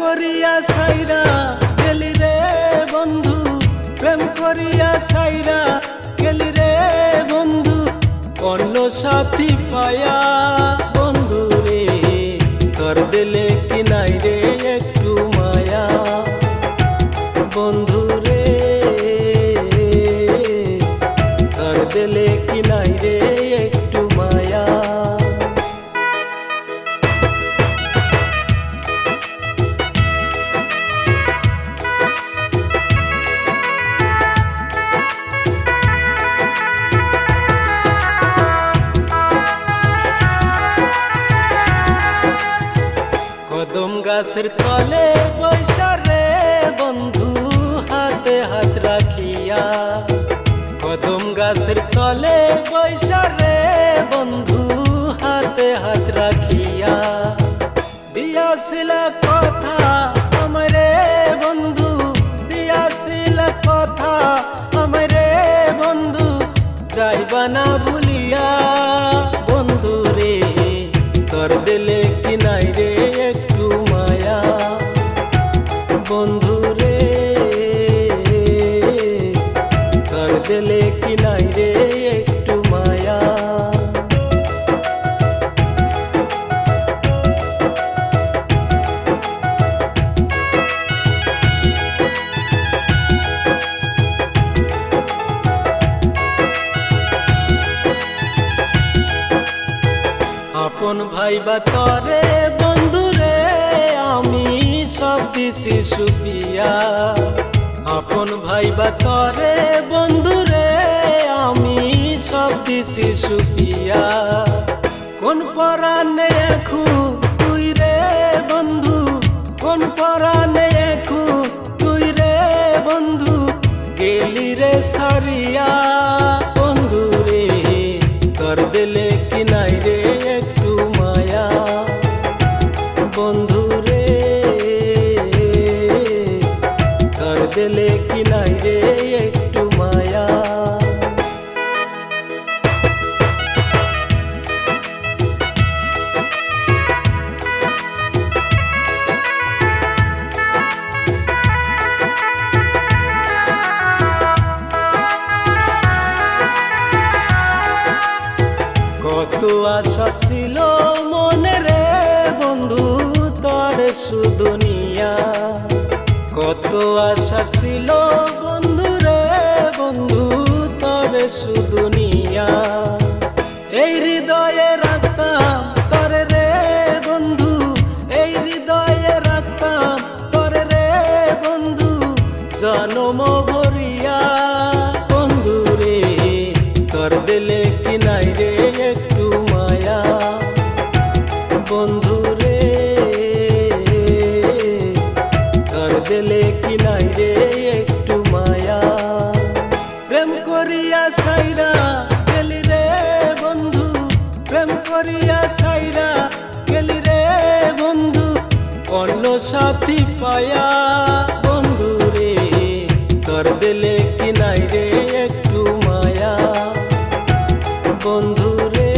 করিয়া সাইরা গেলি রে বন্ধু, প্রেম করিয়া সাইরা গেলি রে বন্ধু, অন্য সাথী পায়া বন্ধু রে, তোর দিলে কি নাই রে একটু মায়া বন্ধু রে, তোর দিলে কি নাই রে একটু মায়া। কদম গাছের তলে বৈশা রে বন্ধু, হাতে হাত রাখিয়া, কদম গাছের তলে বৈশা রে বন্ধু, হাতে হাত রাখিয়া, দিয়াছিল কথা আমারে বন্ধু, দিয়াছিল কথা আমারে বন্ধু, যাইবা না ভুলিয়া বন্ধু রে, তোর দিলে কি নাই রে একটু মায়া বন্ধু রে, তোর দিলে কি নাই রে একটু মায়া। আপন ভাইবা তরে বন্ধু রে, আমি সব দিছি সুপিয়া, আপন ভাইবা তরে বন্ধু রে, আমি সব দিছি সুপিয়া, কোন পরাণে এখন তুই রে বন্ধু, কোন পরাণে এখন তুই রে বন্ধু, গেলি রে সারিয়া বন্ধু রে, তোর দিলে কি নাই রে একটু মায়া বন্ধু রে, তোর দিলে কি নাই রে একটু মায়া। কত আশা ছিল মনে রে বন্ধু, তোর শুধু নিয়া, কত আশা ছিল বন্ধু রে বন্ধু, তোর শুধু নিয়া, এই হৃদয়ে রাখতাম তোর রে বন্ধু, এই হৃদয়ে রাখতাম তোর রে বন্ধু, জনম ভরিয়া বন্ধু রে, তোর দিলে কি নাই রে একটু মায়া বন্ধু রে, তোর দিলে কি নাই রে একটু মায়া। প্রেম করিয়া সাইরা গেলি রে বন্ধু, প্রেম করিয়া সাইরা গেলি রে বন্ধু, অন্য সাথী পায়া বন্ধু রে, তোর দিলে কি নাই রে একটু মায়া বন্ধু রে,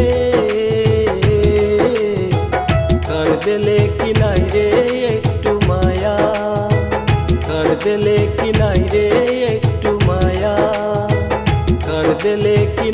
তোর দিলে কি নাই রে একটু মায়া, তোর দিলে কি নাই রে একটু মায়া, তোর দিলে কি